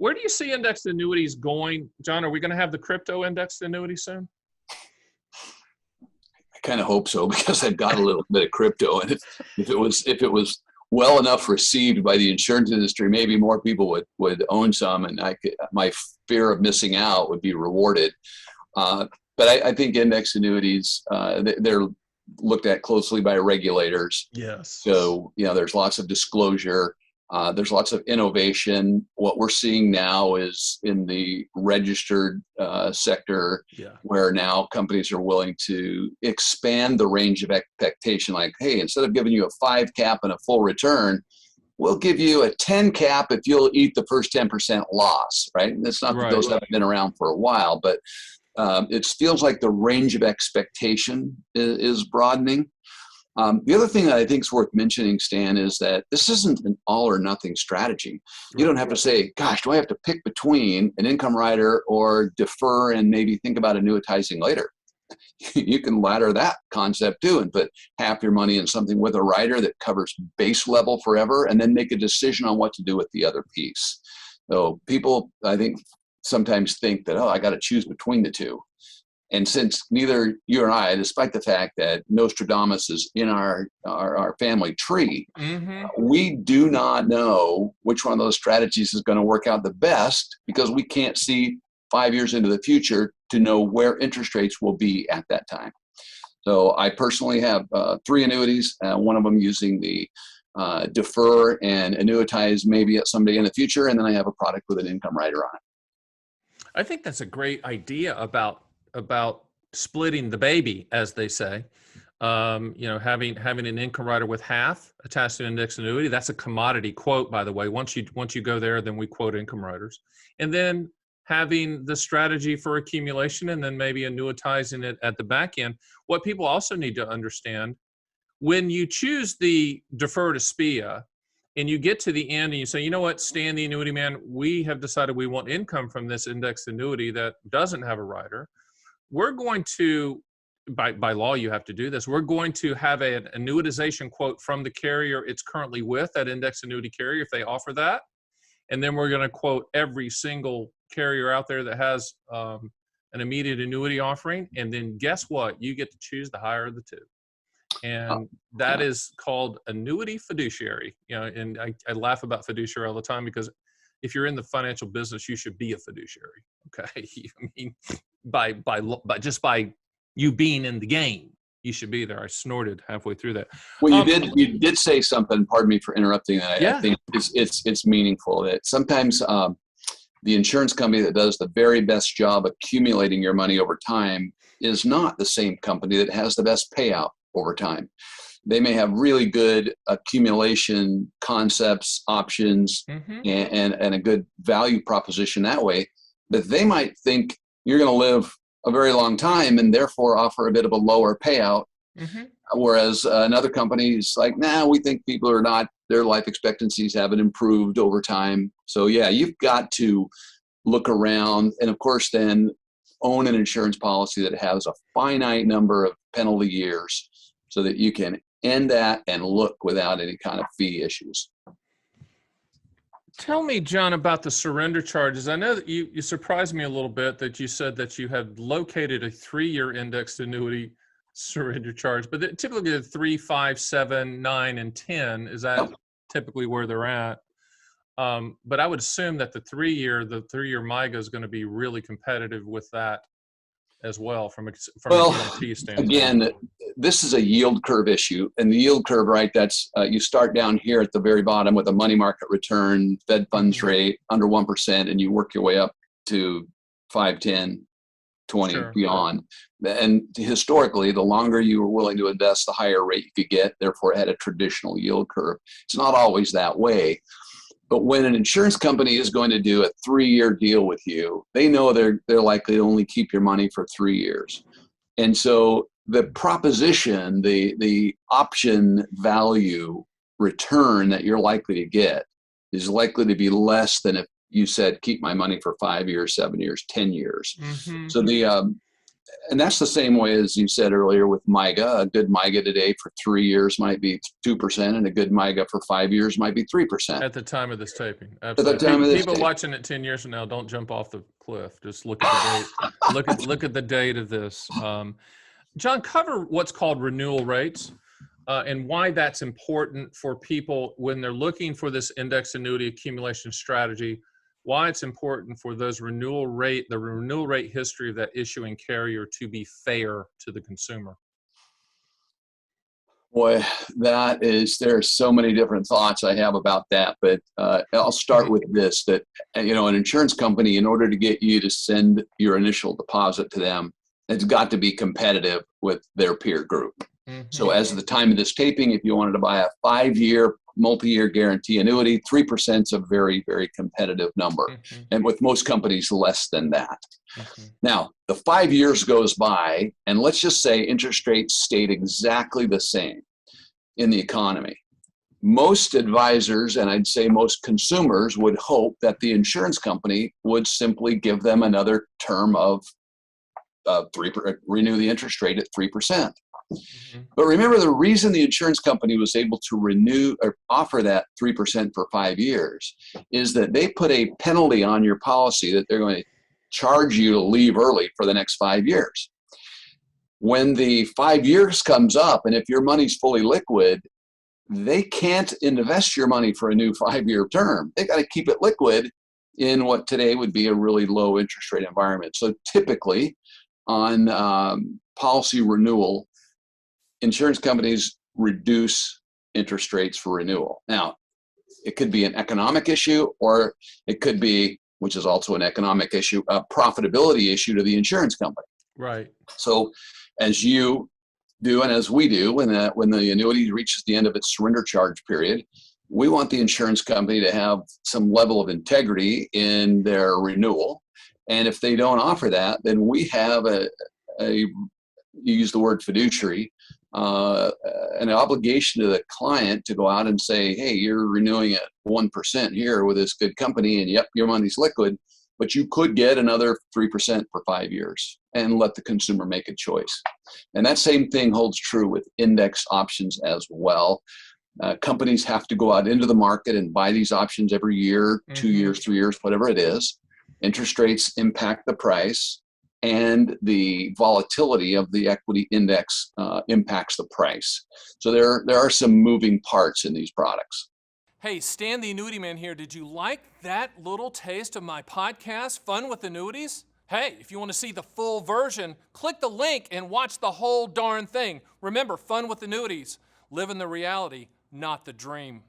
Where do you see indexed annuities going? John, are we going to have the crypto indexed annuity soon? I kind of hope so, because I've got a little bit of crypto, and if it was well enough received by the insurance industry, maybe more people would own some, and my fear of missing out would be rewarded. But I think index annuities, they're looked at closely by regulators. Yes. So, there's lots of disclosure. There's lots of innovation. What we're seeing now is in the registered sector, where now companies are willing to expand the range of expectation. Like, hey, instead of giving you a 5 cap and a full return, we'll give you a 10 cap if you'll eat the first 10% loss, right? And it's not that those haven't been around for a while, but it feels like the range of expectation is broadening. The other thing that I think is worth mentioning, Stan, is that this isn't an all or nothing strategy. You don't have to say, gosh, do I have to pick between an income rider or defer and maybe think about annuitizing later? You can ladder that concept too and put half your money in something with a rider that covers base level forever, and then make a decision on what to do with the other piece. So people, I think, sometimes think that, I got to choose between the two. And since neither you or I, despite the fact that Nostradamus is in our family tree, we do not know which one of those strategies is going to work out the best, because we can't see 5 years into the future to know where interest rates will be at that time. So I personally have 3 annuities, one of them using the defer and annuitize maybe at someday in the future, and then I have a product with an income rider on it. I think that's a great idea about splitting the baby, as they say. Having an income rider with half attached to an index annuity. That's a commodity quote, by the way. Once you go there, then we quote income riders. And then having the strategy for accumulation, and then maybe annuitizing it at the back end. What people also need to understand, when you choose the defer to SPIA, and you get to the end and you say, you know what, Stan, the Annuity Man, we have decided we want income from this indexed annuity that doesn't have a rider. We're going to, by law, you have to do this. We're going to have an annuitization quote from the carrier it's currently with, that index annuity carrier, if they offer that. And then we're going to quote every single carrier out there that has an immediate annuity offering. And then guess what? You get to choose the higher of the two. And that is called annuity fiduciary. And I laugh about fiduciary all the time, because if you're in the financial business, you should be a fiduciary. Okay. I mean, by you being in the game, you should be there. I snorted halfway through that. Well, you did say something, pardon me for interrupting, that I think it's meaningful, that sometimes the insurance company that does the very best job accumulating your money over time is not the same company that has the best payout over time. They may have really good accumulation concepts, options, and a good value proposition that way, but they might think you're going to live a very long time and therefore offer a bit of a lower payout. Whereas another company is like, we think people are not, their life expectancies haven't improved over time. So yeah, you've got to look around, and of course then own an insurance policy that has a finite number of penalty years, so that you can end that and look without any kind of fee issues. Tell me, John, about the surrender charges. I know that you surprised me a little bit that you said that you had located a 3-year indexed annuity surrender charge, but typically the 3, 5, 7, 9, and 10, is that typically where they're at? But I would assume that the 3-year MIGA is going to be really competitive with that as well from a guarantee standpoint. Again, this is a yield curve issue, and the yield curve, right? That's you start down here at the very bottom with a money market return, Fed funds rate under 1%, and you work your way up to 5, 10, 20 beyond. And historically, the longer you were willing to invest, the higher rate you could get. Therefore, it had a traditional yield curve. It's not always that way. But when an insurance company is going to do a 3-year deal with you, they know they're likely to only keep your money for 3 years. And so the proposition, the option value return that you're likely to get is likely to be less than if you said, keep my money for 5 years, 7 years, 10 years. So And that's the same way as you said earlier with MIGA. A good MIGA today for 3 years might be 2%, and a good MIGA for 5 years might be 3%. At the time of this taping, At the absolutely. time of this People taping. watching it 10 years from now, don't jump off the cliff. Just look at the date. look at the date of this. John, cover what's called renewal rates and why that's important for people when they're looking for this index annuity accumulation strategy. Why it's important for the renewal rate history of that issuing carrier to be fair to the consumer. Boy, there are so many different thoughts I have about that, but I'll start with this, that, an insurance company, in order to get you to send your initial deposit to them, it's got to be competitive with their peer group. So as of the time of this taping, if you wanted to buy a 5-year multi-year guarantee annuity, 3% is a very, very competitive number. And with most companies, less than that. Now, the 5 years goes by, and let's just say interest rates stayed exactly the same in the economy. Most advisors, and I'd say most consumers, would hope that the insurance company would simply give them another term of renew the interest rate at 3%. But remember, the reason the insurance company was able to renew or offer that 3% for 5 years is that they put a penalty on your policy that they're going to charge you to leave early for the next 5 years. When the 5 years comes up, and if your money's fully liquid, they can't invest your money for a new 5-year term. They got to keep it liquid in what today would be a really low interest rate environment. So typically on policy renewal, insurance companies reduce interest rates for renewal. Now, it could be an economic issue, or it could be, which is also an economic issue, a profitability issue to the insurance company. Right. So as you do, and as we do, when the annuity reaches the end of its surrender charge period, we want the insurance company to have some level of integrity in their renewal. And if they don't offer that, then we have you use the word fiduciary, an obligation to the client to go out and say, hey, you're renewing at 1% here with this good company, and yep, your money's liquid, but you could get another 3% for 5 years, and let the consumer make a choice. And that same thing holds true with index options as well. Companies have to go out into the market and buy these options every year, 2 years, 3 years, whatever it is. Interest rates impact the price, and the volatility of the equity index impacts the price. So there are some moving parts in these products. Hey, Stan the Annuity Man here. Did you like that little taste of my podcast, Fun with Annuities? Hey, if you want to see the full version, click the link and watch the whole darn thing. Remember, Fun with Annuities. Living the reality, not the dream.